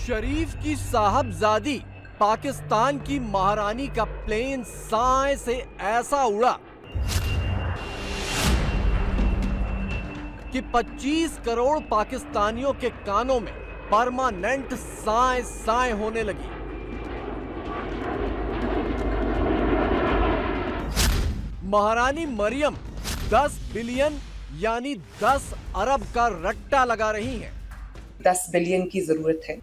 शरीफ की साहबजादी पाकिस्तान की महारानी का प्लेन साए से ऐसा उड़ा कि 25 करोड़ पाकिस्तानियों के कानों में परमानेंट साए साए होने लगी। महारानी मरियम 10 बिलियन यानी 10 अरब का रट्टा लगा रही हैं। 10 बिलियन की जरूरत है,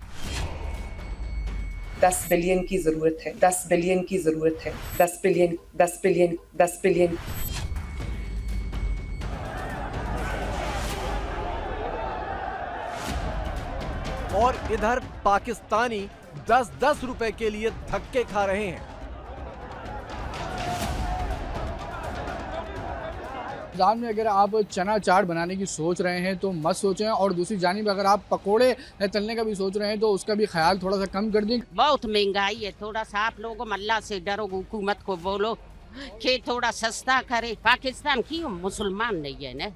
10 बिलियन की जरूरत है, 10 बिलियन की जरूरत है, 10 बिलियन, 10 बिलियन, 10 बिलियन। और इधर पाकिस्तानी 10-10 रुपए के लिए धक्के खा रहे हैं। रमजान में अगर आप चना चाट बनाने की सोच रहे हैं तो मत सोचें, और दूसरी जानिब अगर आप पकोड़े तलने का भी सोच रहे हैं तो उसका भी ख्याल थोड़ा सा कम कर दें। बहुत महंगाई है, थोड़ा सा आप लोगों अल्लाह से डरो, हुकूमत को बोलो कि थोड़ा सस्ता करे। पाकिस्तान की मुसलमान नहीं है ना,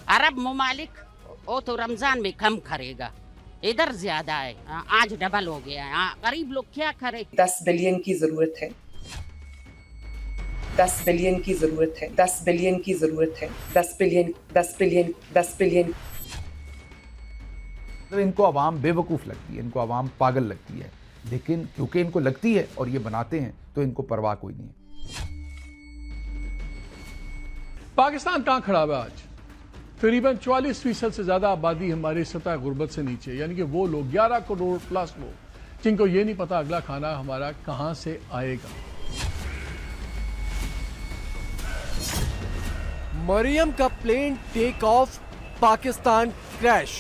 अरब ममालिक वो तो रमजान में कम करेगा, इधर ज्यादा है, आज डबल हो गया है। गरीब लोग क्या करे। 10 बिलियन की जरूरत है, 10 बिलियन की जरूरत है, 10 बिलियन की जरूरत है, 10 बिलियन, 10 बिलियन, 10 बिलियन। तो इनको आवाम बेवकूफ़ लगती है, इनको आवाम पागल लगती है, लेकिन क्योंकि इनको लगती है और ये बनाते हैं तो इनको परवाह कोई नहीं है। पाकिस्तान कहाँ खड़ा है आज? तकरीबन 44% से ज़्यादा आबादी हमारी सतह गुर्बत से नीचे, यानी कि वो लोग 11 करोड़ प्लस लोग जिनको ये नहीं पता अगला खाना हमारा कहाँ से आएगा। मरियम का plane take off, Pakistan crash.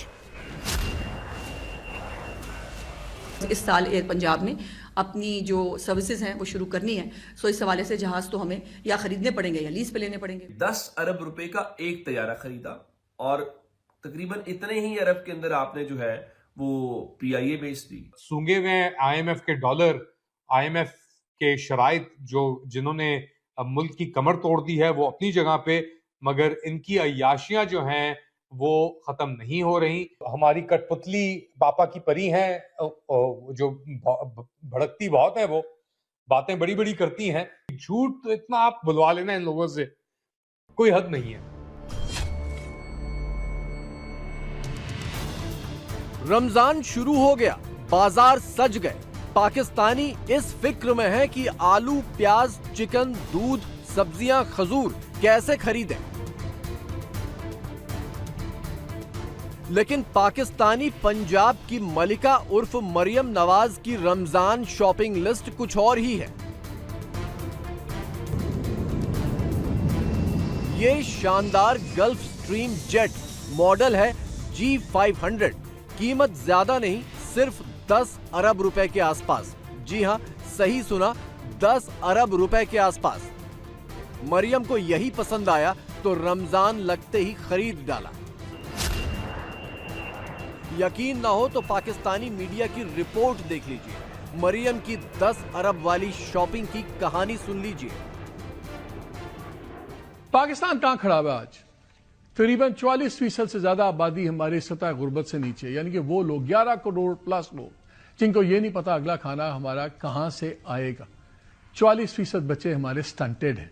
इस साल एयर पंजाब ने अपनी जो सर्विसेज हैं वो शुरू करनी है, सो इस हवाले से जहाज तो हमें या खरीदने पड़ेंगे या लीज पे लेने पड़ेंगे। 10 अरब रुपए का एक तैयारा खरीदा और तकरीबन इतने ही अरब के अंदर आपने जो है वो PIA बेच दी। सूंघे हुए IMF के डॉलर, IMF के शराइत जो जिन्होंने मुल्क की कमर तोड़ दी है वो अपनी जगह पे, मगर इनकी अय्याशियां जो हैं वो खत्म नहीं हो रही। हमारी कठपुतली पापा की परी हैं जो भड़कती बहुत है, वो बातें बड़ी बड़ी करती हैं। झूठ तो इतना आप बुलवा लेना इन लोगों से, कोई हद नहीं है। रमजान शुरू हो गया, बाजार सज गए। पाकिस्तानी इस फिक्र में है कि आलू, प्याज, चिकन, दूध, सब्जियां, खजूर कैसे खरीदें। लेकिन पाकिस्तानी पंजाब की मलिका उर्फ मरियम नवाज की रमजान शॉपिंग लिस्ट कुछ और ही है। ये शानदार गल्फ स्ट्रीम जेट मॉडल है G500। कीमत ज्यादा नहीं, सिर्फ 10 अरब रुपए के आसपास। जी हां, सही सुना, 10 अरब रुपए के आसपास। मरियम को यही पसंद आया तो रमजान लगते ही खरीद डाला। यकीन ना हो तो पाकिस्तानी मीडिया की रिपोर्ट देख लीजिए, मरियम की 10 अरब वाली शॉपिंग की कहानी सुन लीजिए। पाकिस्तान कहाँ खड़ा है आज? तकरीबन 44% से ज्यादा आबादी हमारी सतह गुर्बत से नीचे, यानी कि वो लोग 11 करोड़ प्लस लोग जिनको ये नहीं पता अगला खाना हमारा कहाँ से आएगा। 44% बच्चे हमारे स्टंटेड हैं,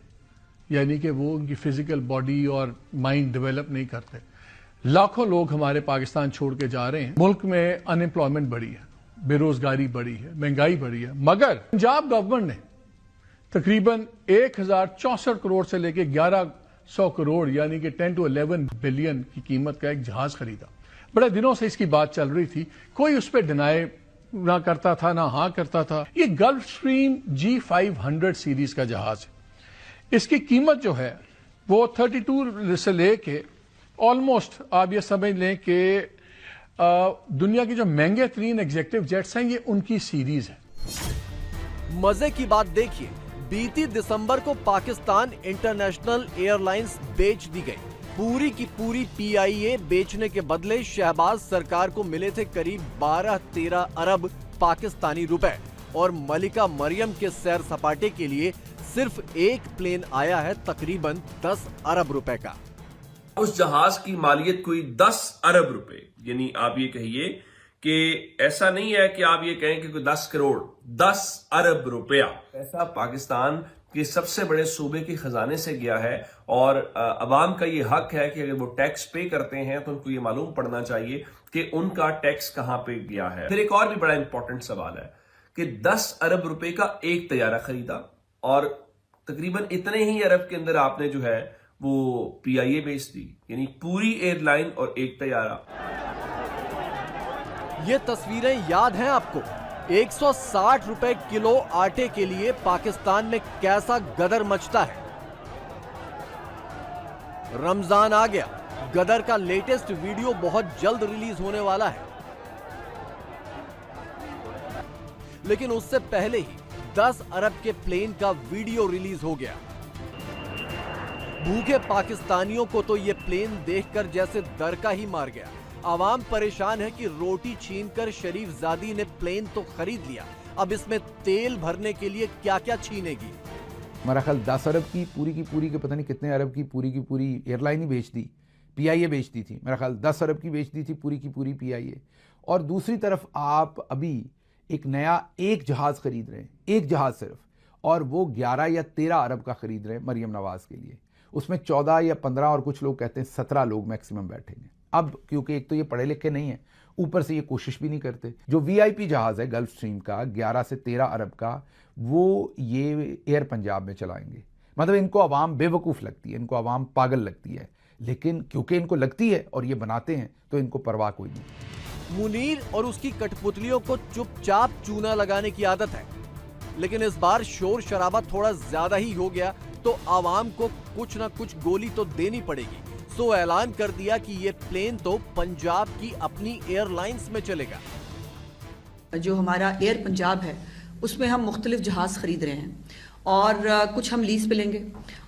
यानी कि वो उनकी फिजिकल बॉडी और माइंड डेवलप नहीं करते। लाखों लोग हमारे पाकिस्तान छोड़ के जा रहे हैं। मुल्क में अनएम्प्लॉयमेंट बढ़ी है, बेरोजगारी बढ़ी है, महंगाई बढ़ी है, मगर पंजाब गवर्नमेंट ने तकरीबन 1064 करोड़ से लेकर 1100 करोड़ यानी कि 10 to 11 बिलियन की कीमत का एक जहाज खरीदा। बड़े दिनों से इसकी बात चल रही थी, कोई उस पर डिनाई ना करता था ना हाँ करता था। ये गल्फ स्ट्रीम G500 सीरीज का जहाज है। इसकी कीमत जो है वो 32 से लेके ऑलमोस्ट आप ये समझ लें कि दुनिया की जो महंगे तरीन एग्जेक्टिव जेट्स हैं ये उनकी सीरीज है। मजे की बात देखिए, बीती दिसंबर को पाकिस्तान इंटरनेशनल एयरलाइंस बेच दी गई। पूरी की पूरी PIA बेचने के बदले शहबाज सरकार को मिले थे करीब 12-13 अरब पाकिस्तानी रुपए, और मलिका मरियम के सैर सपाटे के लिए सिर्फ एक प्लेन आया है तकरीबन 10 अरब रुपए का। उस जहाज की मालियत कोई 10 अरब रुपए, यानी आप ये कहिए कि ऐसा नहीं है कि आप ये कहें कि कोई 10 करोड़ 10 अरब रुपया पैसा पाकिस्तान के सबसे बड़े सूबे के खजाने से गया है और अवाम का ये हक है कि अगर वो टैक्स पे करते हैं तो उनको ये मालूम पड़ना चाहिए कि उनका टैक्स कहां पे गया है। फिर एक और भी बड़ा इंपॉर्टेंट सवाल है कि 10 अरब रुपए का एक तैयारा खरीदा और तकरीबन इतने ही अरब के अंदर आपने जो है वो PIA बेच दी, यानी पूरी एयरलाइन और एक तैयारा। ये तस्वीरें याद हैं आपको? 160 रुपए किलो आटे के लिए पाकिस्तान में कैसा गदर मचता है। रमजान आ गया, गदर का लेटेस्ट वीडियो बहुत जल्द रिलीज होने वाला है, लेकिन उससे पहले ही 10 अरब के प्लेन का वीडियो रिलीज हो गया। भूखे पाकिस्तानियों को तो ये प्लेन देखकर जैसे दरका ही मार गया। आवाम परेशान है कि रोटी छीनकर शरीफजादी ने प्लेन तो खरीद लिया, अब इसमें तेल भरने के लिए क्या क्या छीनेगी। मेरा ख्याल 10 अरब की पूरी के पता नहीं कितने अरब की पूरी एयरलाइन ही बेच दी, PIA बेच दी थी। मेरा ख्याल 10 अरब की बेच दी थी पूरी की पूरी PIA। और दूसरी तरफ आप अभी एक नया एक जहाज़ खरीद रहे हैं, एक जहाज़ सिर्फ, और वो 11 या 13 अरब का खरीद रहे हैं मरियम नवाज के लिए। उसमें 14 या 15 और कुछ लोग कहते हैं 17 लोग मैक्सिमम बैठेंगे। अब क्योंकि एक तो ये पढ़े लिखे नहीं है, ऊपर से ये कोशिश भी नहीं करते। जो VIP जहाज़ है गल्फ स्ट्रीम का 11 से 13 अरब का, वो ये एयर पंजाब में चलाएंगे। मतलब इनको आवाम बेवकूफ़ लगती है, इनको आवाम पागल लगती है, लेकिन क्योंकि इनको लगती है और ये बनाते हैं तो इनको परवाह कोई नहीं। मुनीर और उसकी कठपुतलियों को चुपचाप चूना लगाने की आदत है, लेकिन इस बार शोर शराबा थोड़ा ज्यादा ही हो गया तो आवाम को कुछ ना कुछ गोली तो देनी पड़ेगी। सो ऐलान कर दिया कि ये प्लेन तो पंजाब की अपनी एयरलाइंस में चलेगा। जो हमारा एयर पंजाब है उसमें हम मुख्तलिफ जहाज़ ख़रीद रहे हैं और कुछ हम लीज़ पे लेंगे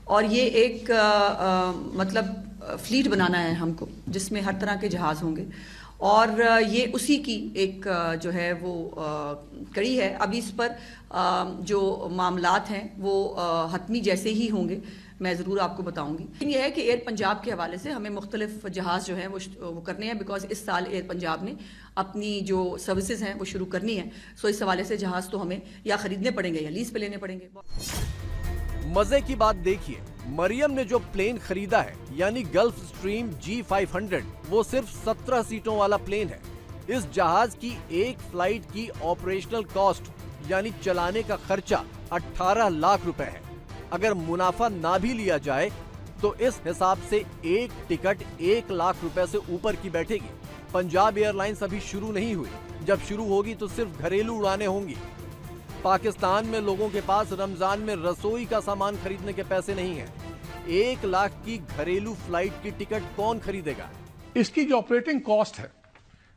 और ये एक मतलब फ्लीट बनाना है हमको, जिसमें हर तरह के जहाज़ होंगे और ये उसी की एक जो है वो कड़ी है। अभी इस पर जो मामलात हैं वो हतमी जैसे ही होंगे, मैं ज़रूर आपको बताऊंगी। लेकिन यह है कि एयर पंजाब के हवाले से हमें मुख्तलिफ जहाज़ जो हैं वो करने हैं, बिकॉज इस साल एयर पंजाब ने अपनी जो सर्विसेज हैं वो शुरू करनी है। सो इस हवाले से जहाज़ तो हमें या ख़रीदने पड़ेंगे या लीज़ पे लेने पड़ेंगे। मजे की बात देखिए, मरियम ने जो प्लेन खरीदा है यानी गल्फ स्ट्रीम G500, वो सिर्फ 17 सीटों वाला प्लेन है। इस जहाज की एक फ्लाइट की ऑपरेशनल कॉस्ट यानी चलाने का खर्चा 18 लाख रुपए है। अगर मुनाफा ना भी लिया जाए तो इस हिसाब से एक टिकट 1 लाख रुपए से ऊपर की बैठेगी। पंजाब एयरलाइंस अभी शुरू नहीं हुई, जब शुरू होगी तो सिर्फ घरेलू उड़ानें होंगी। पाकिस्तान में लोगों के पास रमजान में रसोई का सामान खरीदने के पैसे नहीं हैं। 1 लाख की घरेलू फ्लाइट की टिकट कौन खरीदेगा? इसकी जो ऑपरेटिंग कॉस्ट है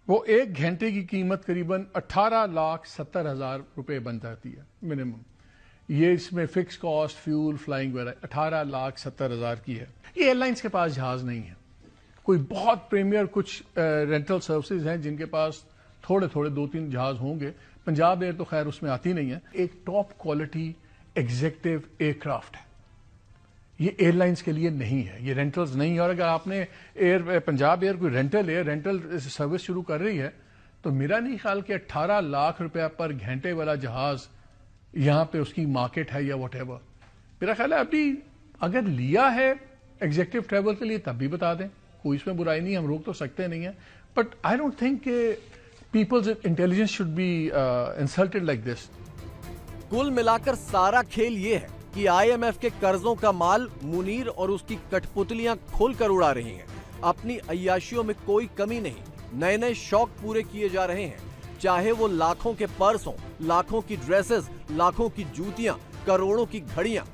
वो 1 घंटे की कीमत करीबन 18,70,000 रुपए बन जाती है मिनिमम। ये इसमें फिक्स कॉस्ट, फ्यूल, फ्लाइंग वगैरह 18,70,000 की है। ये एयरलाइंस के पास जहाज नहीं है। कोई बहुत प्रीमियर कुछ रेंटल सर्विसेज हैं जिनके पास थोड़े 2-3 जहाज होंगे। पंजाब एयर तो खैर उसमें आती नहीं है। एक टॉप क्वालिटी एग्जीक्यूटिव एयरक्राफ्ट है, ये एयरलाइंस के लिए नहीं है, ये रेंटल्स नहीं है। और अगर आपने पंजाब एयर कोई रेंटल सर्विस शुरू कर रही है तो मेरा नहीं ख्याल कि 18 लाख रुपया पर घंटे वाला जहाज यहाँ पे उसकी मार्केट है या वट एवर। मेरा ख्याल है अभी अगर लिया है एग्जीक्यूटिव ट्रैवल के लिए तब भी बता दें, कोई इसमें बुराई नहीं, हम रोक तो सकते नहीं है। But I don't think people's intelligence should be insulted like this. कुल मिलाकर सारा खेल ये है कि IMF के कर्जों का माल मुनीर और उसकी कठपुतलियां खोलकर उड़ा रही हैं। अपनी अय्याशियों में कोई कमी नहीं, नए नए शौक पूरे किए जा रहे हैं, चाहे वो लाखों के पर्स हों, लाखों की ड्रेसेस, लाखों की जूतियां, करोड़ों की घड़ियां,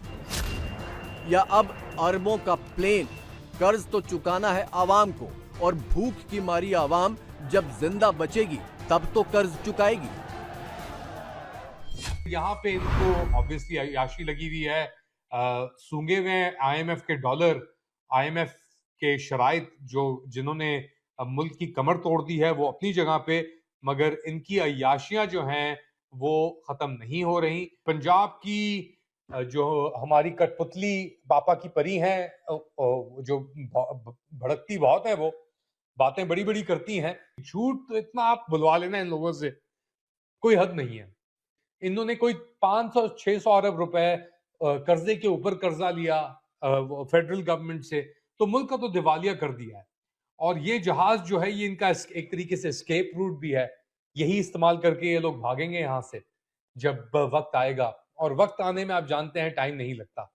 या अब अरबों का प्लेन। कर्ज तो चुकाना है आवाम को, और भूख की मारी आवाम जब जिंदा बचेगी तब तो कर्ज चुकाएगी। यहाँ पे इनको ऑब्वियसली अय्याशी लगी हुई है, सूंघे हुए IMF के डॉलर, IMF के शराइत जो जिन्होंने मुल्क की कमर तोड़ दी है वो अपनी जगह पे, मगर इनकी अय्याशियां जो हैं वो खत्म नहीं हो रही। पंजाब की जो हमारी कठपुतली पापा की परी हैं, जो भड़कती बहुत है, वो बातें बड़ी बड़ी करती हैं, झूठ तो इतना आप बुलवा लेना इन लोगों से, कोई हद नहीं है। इन्होंने कोई 500-600 अरब रुपए कर्जे के ऊपर कर्जा लिया फेडरल गवर्नमेंट से, तो मुल्क का तो दिवालिया कर दिया है। और ये जहाज जो है ये इनका एक तरीके से एस्केप रूट भी है, यही इस्तेमाल करके ये लोग भागेंगे यहां से जब वक्त आएगा, और वक्त आने में आप जानते हैं टाइम नहीं लगता।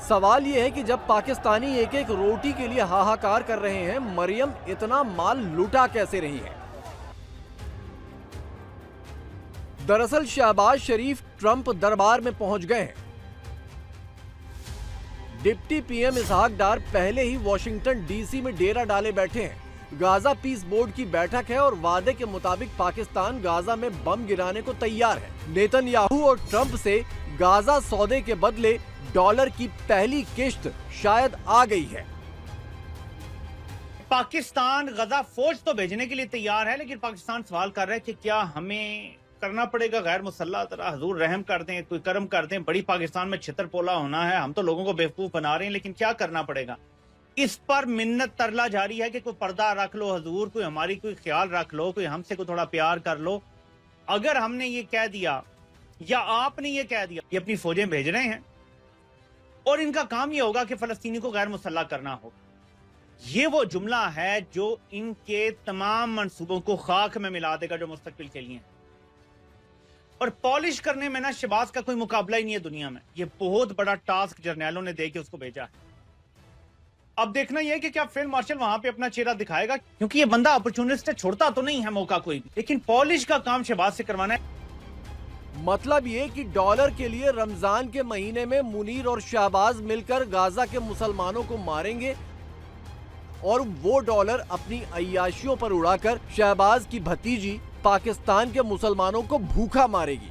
सवाल यह है कि जब पाकिस्तानी एक एक रोटी के लिए हाहाकार कर रहे हैं, मरियम इतना माल लुटा कैसे रही है? दरअसल शहबाज शरीफ ट्रंप दरबार में पहुंच गए हैं। डिप्टी पीएम इसहाक डार पहले ही वॉशिंगटन डीसी में डेरा डाले बैठे हैं। गाजा पीस बोर्ड की बैठक है और वादे के मुताबिक पाकिस्तान गाजा में बम गिराने को तैयार है। नेतन्याहू और ट्रंप से गाजा सौदे के बदले डॉलर की पहली किश्त शायद आ गई है। पाकिस्तान गजा फौज तो भेजने के लिए तैयार है, लेकिन पाकिस्तान सवाल कर रहा है कि क्या हमें करना पड़ेगा गैर मुसल्लह तरह, हजूर रहम कर दें, कोई कर्म कर दें। बड़ी पाकिस्तान में छितरपोला होना है, हम तो लोगों को बेवकूफ बना रहे हैं, लेकिन क्या करना पड़ेगा? इस पर मिन्नत तरला जारी है कि कोई पर्दा रख लो हजूर, कोई हमारी कोई ख्याल रख लो, कोई हमसे कोई थोड़ा प्यार कर लो। अगर हमने ये कह दिया या आपने ये कह दिया, ये अपनी फौजें भेज रहे हैं और इनका काम ये होगा कि फलस्तीनी को गैर मुसल्लह करना होगा। ये वो जुमला है जो इनके तमाम मंसूबों को खाक में मिला देगा जो मुस्तकबिल के लिए। और पॉलिश करने में ना शहबाज का कोई मुकाबला ही नहीं है दुनिया में। ये बहुत बड़ा टास्क जर्नैलों ने दे के उसको भेजा है। अब देखना यह है कि क्या फील्ड मार्शल वहां पे अपना चेहरा दिखाएगा, क्योंकि ये बंदा अपॉर्चुनिस्ट है, छोड़ता तो नहीं है मौका कोई भी, लेकिन पॉलिश का काम शहबाज से करवाना है। मतलब ये कि डॉलर के लिए रमजान के महीने में मुनीर और शहबाज मिलकर गाजा के मुसलमानों को मारेंगे और वो डॉलर अपनी अय्याशियों पर उड़ाकर शहबाज की भतीजी पाकिस्तान के मुसलमानों को भूखा मारेगी।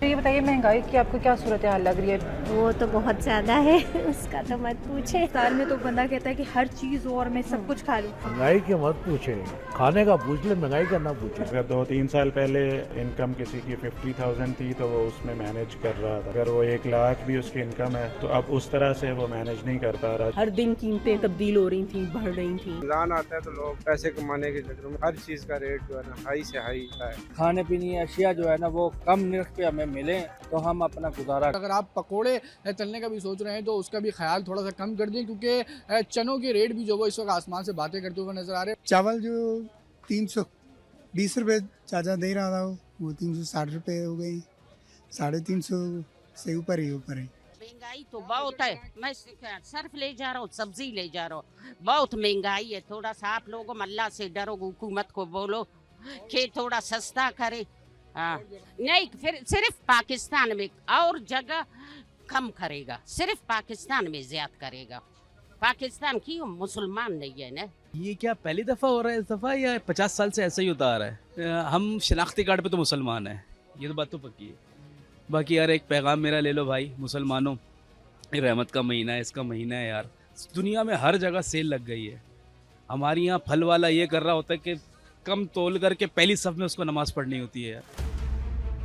ये बताइए महंगाई की आपको क्या सूरत हाल लग रही है? वो तो बहुत ज्यादा है, उसका तो मत पूछे। साल में तो बंदा कहता है कि हर चीज और मैं सब कुछ खा लूं। महंगाई की मत पूछे, खाने का पूछ ले, महंगाई का ना पूछे। अगर 2-3 साल पहले इनकम किसी की 50,000 थी तो वो उसमें मैनेज कर रहा था। अगर वो 1 लाख भी उसकी इनकम है तो अब उस तरह से वो मैनेज नहीं कर पा रहा। हर दिन कीमतें तब्दील हो रही थी, बढ़ रही थी। रमजान आता है तो लोग पैसे कमाने के चक्कर में हर चीज का रेट जो है ना हाई से हाई है। खाने पीने की अशिया जो है ना वो कम नर्ख पे हमें मिले तो हम अपना गुजारा। अगर आप पकोड़े तलने का भी सोच रहे हैं तो उसका भी ख्याल थोड़ा सा कम कर दें, क्योंकि चनों के रेट भी जो वो इस वक्त आसमान से बातें करते हुए नजर आ रहे हैं। चावल जो 320 रुपये चाचा दे रहा था वो 360 रुपये हो गई, 350 से ऊपर ही ऊपर है। महंगाई तो बहुत है, मैं सर्फ ले जा रहा हूँ, सब्जी ले जा रहा हूँ, बहुत महंगाई है। थोड़ा सा आप लोगों अल्लाह से डरो, हुकूमत को बोलो कि थोड़ा सस्ता करे। हाँ नहीं, फिर सिर्फ पाकिस्तान में और जगह कम करेगा, सिर्फ पाकिस्तान में ज्यादा करेगा। पाकिस्तान की मुसलमान नहीं है ना। ये क्या पहली दफ़ा हो रहा है इस दफ़ा, या 50 साल से ऐसा ही होता आ रहा है? हम शनाख्ती कार्ड पे तो मुसलमान हैं, ये तो बात तो पक्की है। बाकी यार एक पैगाम मेरा ले लो भाई मुसलमानों, रहमत का महीना है, इसका महीना है यार। दुनिया में हर जगह सेल लग गई है। हमारे यहाँ फल वाला ये कर रहा होता है कि कम तोल करके पहली सफ में उसको नमाज पढ़नी होती है यार।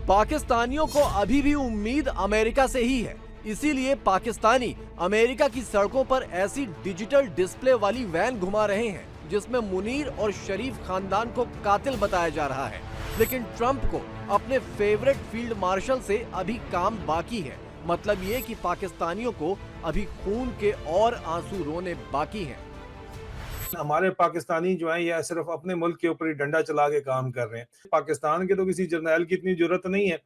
पाकिस्तानियों को अभी भी उम्मीद अमेरिका से ही है, इसीलिए पाकिस्तानी अमेरिका की सड़कों पर ऐसी डिजिटल डिस्प्ले वाली वैन घुमा रहे हैं जिसमें मुनीर और शरीफ खानदान को कातिल बताया जा रहा है। लेकिन ट्रंप को अपने फेवरेट फील्ड मार्शल से अभी काम बाकी है। मतलब ये कि पाकिस्तानियों को अभी खून के और आंसू रोने बाकी हैं। हमारे पाकिस्तानी जो हैं ये सिर्फ अपने मुल्क के ऊपर ही डंडा चला के काम कर रहे हैं। पाकिस्तान के तो किसी जर्नैल की इतनी जरूरत नहीं है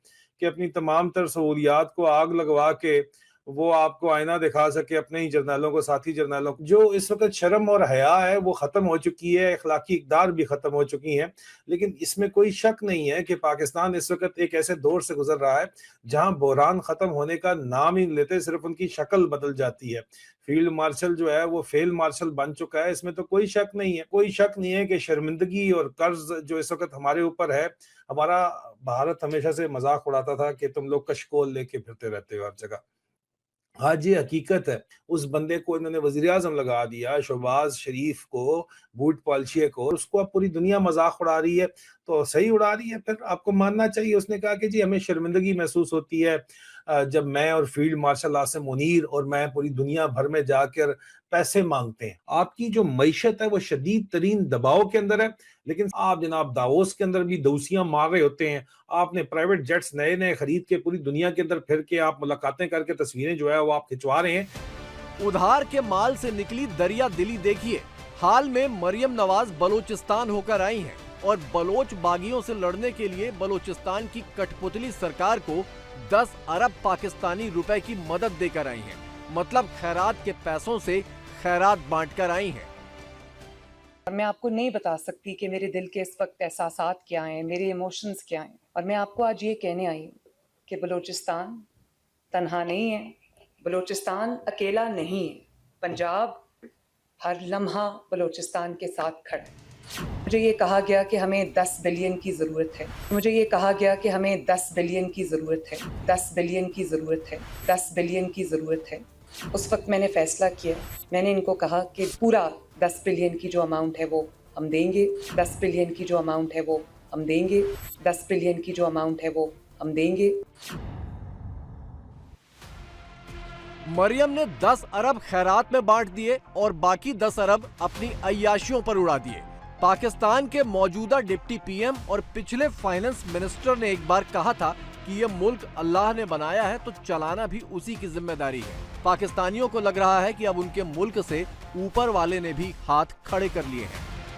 कि अपनी तमाम तर सहूलियात को आग लगवा के वो आपको आईना दिखा सके अपने ही जर्नैलों को, साथी जर्नैलों को। जो इस वक्त शर्म और हया है वो खत्म हो चुकी है, अखलाकी इक़दार भी खत्म हो चुकी हैं। लेकिन इसमें कोई शक नहीं है कि पाकिस्तान इस वक्त एक ऐसे दौर से गुजर रहा है जहां बहरान खत्म होने का नाम ही लेते, सिर्फ उनकी शक्ल बदल जाती है। फील्ड मार्शल जो है वो फेल मार्शल बन चुका है, इसमें तो कोई शक नहीं है। कोई शक नहीं है कि शर्मिंदगी और कर्ज जो इस वक्त हमारे ऊपर है, हमारा भारत हमेशा से मजाक उड़ाता था कि तुम लोग कशकोल लेके फिरते रहते हो हर जगह। आज ये हकीकत है। उस बंदे को इन्होंने वजीर आजम लगा दिया, शहबाज शरीफ को बूट पॉलिशी एक और, उसको अब पूरी दुनिया मजाक उड़ा रही है, तो सही उड़ा रही है, फिर आपको मानना चाहिए। उसने कहा कि जी हमें शर्मिंदगी महसूस होती है जब मैं और फील्ड मार्शल आसिम मुनीर और मैं पूरी दुनिया भर में जाकर पैसे मांगते हैं। आपकी जो मईशत है वो शदीद तरीन दबाव के अंदर है, लेकिन आप जनाब दावोस के अंदर भी दौसियां मार रहे होते हैं। आपने प्राइवेट जेट्स नए नए खरीद के पूरी दुनिया के अंदर फिर के आप मुलाकातें करके तस्वीरें जो है वो आप खिंचवा रहे हैं। उधार के माल से निकली दरिया दिली देखिए। हाल में मरियम नवाज बलोचिस्तान होकर आई हैं और बलोच बागियों से लड़ने के लिए बलोचिस्तान की कठपुतली सरकार को 10 अरब पाकिस्तानी रुपए की मदद देकर आई हैं। मतलब खैरात के पैसों से खैरात बांटकर आई हैं। और मैं आपको नहीं बता सकती कि मेरे दिल के इस वक्त एहसासात क्या हैं, मेरे इमोशंस क्या हैं। और मैं आपको आज ये कहने आई हूँ कि बलोचिस्तान तन्हा नहीं है, बलोचिस्तान अकेला नहीं है। पंजाब हर लम्हा बलोचिस्तान के साथ खड़ा है। मुझे ये कहा गया कि हमें 10 बिलियन की ज़रूरत है। मुझे ये कहा गया कि हमें 10 बिलियन की ज़रूरत है, 10 बिलियन की ज़रूरत है, 10 बिलियन की ज़रूरत है। उस वक्त मैंने फ़ैसला किया, मैंने इनको कहा कि पूरा 10 बिलियन की जो अमाउंट है वो हम देंगे, 10 बिलियन की जो अमाउंट है वो हम देंगे, 10 बिलियन की जो अमाउंट है वो हम देंगे। मरियम ने 10 अरब खैरात में बांट दिए और बाकी 10 अरब अपनी अय्याशियों पर उड़ा दिए। पाकिस्तान के मौजूदा डिप्टी पीएम और पिछले फाइनेंस मिनिस्टर ने एक बार कहा था कि ये मुल्क अल्लाह ने बनाया है तो चलाना भी उसी की जिम्मेदारी है। पाकिस्तानियों को लग रहा है कि अब उनके मुल्क से ऊपर वाले ने भी हाथ खड़े कर लिए हैं।